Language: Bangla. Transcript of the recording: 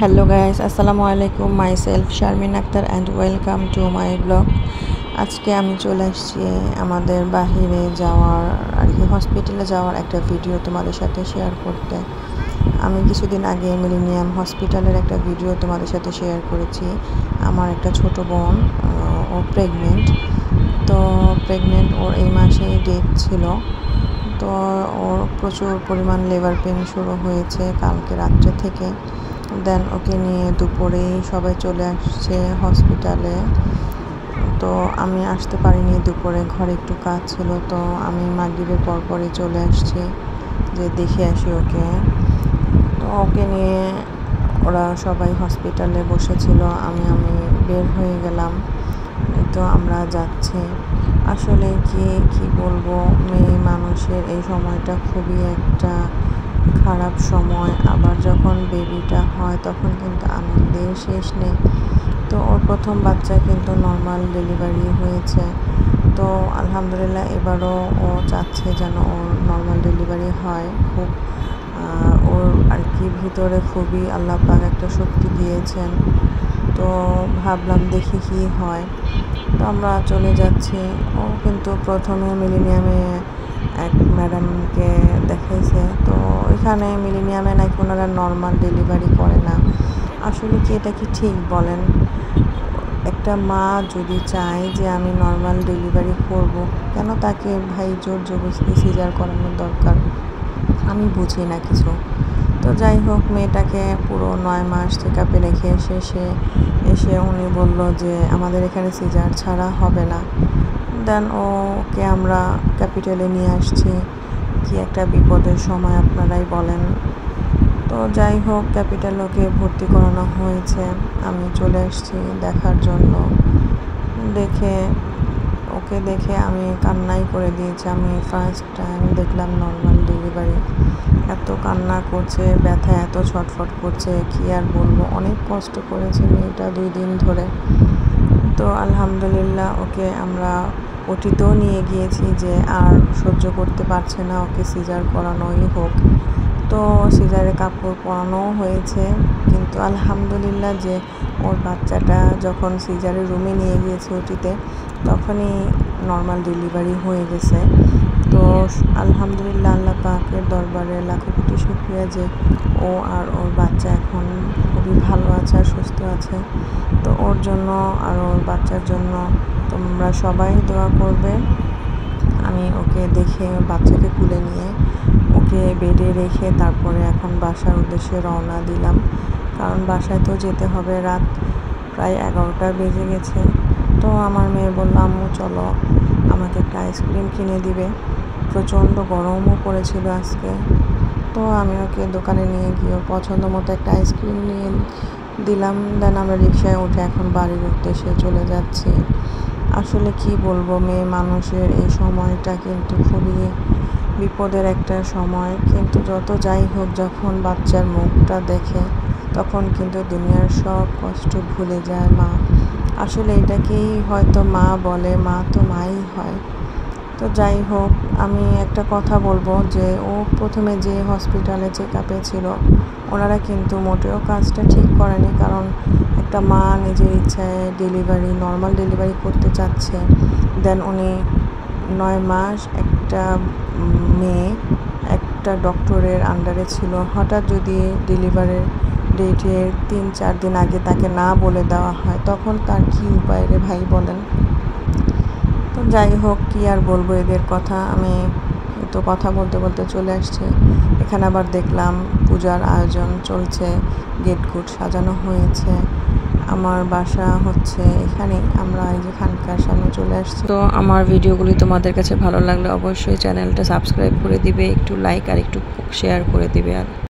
হ্যালো গাইস, আসসালামু আলাইকুম। Myself Sharmin Akter and welcome to my blog. আজকে আমি চলে আসছি আমাদের বাহিরে যাওয়ার আর কি হসপিটালে যাওয়ার একটা ভিডিও তোমাদের সাথে শেয়ার করতে। আমি কিছুদিন আগে মিলেনিয়াম হসপিটালের একটা ভিডিও তোমাদের সাথে শেয়ার করেছি। আমার একটা ছোট বোন, ও প্রেগনেন্ট। তো ওর এই মাসেই ডেট ছিল। তো ওর প্রচুর পরিমাণ লেবার পেন শুরু হয়েছে কালকে রাত্রে থেকে। দেন ওকে নিয়ে দুপুরেই সবাই চলে আসছে হসপিটালে। তো আমি আসতে পারিনি দুপুরে, ঘরে একটু কাজ ছিল। তো আমি মাগরিবের পরপরই চলে আসছি যে দেখে আসি ওকে। তো ওকে নিয়ে ওরা সবাই হসপিটালে বসেছিল, আমি বের হয়ে গেলাম। তো আমরা যাচ্ছি। আসলে কি বলবো, মেয়ে মানুষের এই সময়টা খুবই একটা খারাপ সময়। আবার যখন বেবিটা হয় তখন কিন্তু আনন্দের শেষ নেই। তো ওর প্রথম বাচ্চা কিন্তু নর্মাল ডেলিভারি হয়েছে। তো আলহামদুলিল্লাহ এবারও ও চাচ্ছে যেন ওর নর্মাল ডেলিভারি হয়। খুব ওর আর কি ভিতরে খুবই আল্লাহ পাক একটা শক্তি দিয়েছেন। তো ভাবলাম দেখি কি হয়। তো আমরা চলে যাচ্ছি। ও কিন্তু প্রথমে মিলেনিয়ামে এক ম্যাডামকে দেখাইছে। তো ওইখানে মিলেনিয়ামে নাকি ওনারা নর্মাল ডেলিভারি করে না। আসলে কি এটা কি ঠিক বলেন? একটা মা যদি চায় যে আমি নর্মাল ডেলিভারি করব, কেন তাকে ভাই জোর জবরদস্তি সিজার করানোর দরকার? আমি বুঝি না কিছু। তো যাই হোক, মেয়েটাকে পুরো 9 মাস চেক আপে রেখে এসে উনি বলল যে আমাদের এখানে সিজার ছাড়া হবে না। দেন ওকে আমরা ক্যাপিটালে নিয়ে আসছি। কি একটা বিপদের সময় আপনারাই বলেন। তো যাই হোক, ক্যাপিটালে ওকে ভর্তি করানো হয়েছে। আমি চলে আসছি দেখার জন্য। ওকে দেখে আমি কান্নাই করে দিয়েছি। আমি ফার্স্ট টাইম দেখলাম নর্মাল ডেলিভারি। এত কান্না করছে, ব্যথা এত ছটফট করছে, কি আর বলবো। অনেক কষ্ট করেছে মেয়েটা 2 দিন ধরে। তো আলহামদুলিল্লাহ ওকে আমরা ওটিতেও নিয়ে গিয়েছি যে আর সহ্য করতে পারছে না, ওকে সিজার করানোই হোক। তো সিজারে কাপড় পরানোও হয়েছে। কিন্তু আলহামদুলিল্লাহ যে ওর বাচ্চাটা যখন সিজারের রুমে নিয়ে গিয়েছে ওটিতে, তখনই নর্মাল ডেলিভারি হয়ে গেছে। তো আলহামদুলিল্লাহ আল্লাহ পাকের দরবারে লাখো কোটি শুকরিয়া যে ও আর ওর বাচ্চা এখন খুবই ভালো আছে আর সুস্থ আছে। তো ওর জন্য আর ওর বাচ্চার জন্য তোমরা সবাই দোয়া করবে। আমি ওকে দেখে বাচ্চাকে কুলে নিয়ে ওকে বেডে রেখে তারপরে এখন বাসার উদ্দেশ্যে রওনা দিলাম। কারণ বাসায় তো যেতে হবে। রাত প্রায় 11টা বেজে গেছে। তো আমার মেয়ে বলল, আম্মু চলো, আমাকে একটা আইসক্রিম কিনে দিবে। প্রচণ্ড গরমও পড়েছিল আজকে। তো আমি ওকে দোকানে নিয়ে গিয়ে পছন্দ মতো একটা আইসক্রিম নিয়ে দিলাম। দেন আমরা রিকশায় উঠে এখন বাড়ির উদ্দেশ্যে চলে যাচ্ছি। আসলে কি বলবো, মেয়ে মানুষের এই সময়টা কিন্তু খুবই বিপদের একটা সময়। কিন্তু যত যাই হোক, যখন বাচ্চার মুখটা দেখে তখন কিন্তু দুনিয়ার সব কষ্ট ভুলে যায় মা। আসলে এটাকেই হয়তো মা বলে, মা তো মাই হয়। তো যাই হোক, আমি একটা কথা বলবো যে ও প্রথমে যে হসপিটালে চেক আপে ছিল, ওনারা কিন্তু মোটেও কাজটা ঠিক করেনি। কারণ একটা মা নিজের ইচ্ছায় নর্মাল ডেলিভারি করতে চাচ্ছে। দেন উনি 9 মাস একটা মেয়ে একটা ডক্টরের আন্ডারে ছিল। হঠাৎ যদি ডেলিভারির ডেটের 3-4 দিন আগে তাকে না বলে দেওয়া হয়, তখন তার কি উপায় রে ভাই বলেন? তো যাই হোক, কি আর বলবো এদের কথা। আমি তো কথা বলতে বলতে চলে আসছি। এখানে আবার দেখলাম পূজার আয়োজন চলছে, গেট গুট সাজানো হয়েছে। আমার বাসা হচ্ছে এখানে, আমরা এই যে খানকার সামনে চলে আসছি। তো আমার ভিডিওগুলি তোমাদের কাছে ভালো লাগলে অবশ্যই চ্যানেলটা সাবস্ক্রাইব করে দিবে, একটু লাইক আর একটু শেয়ার করে দিবে। আর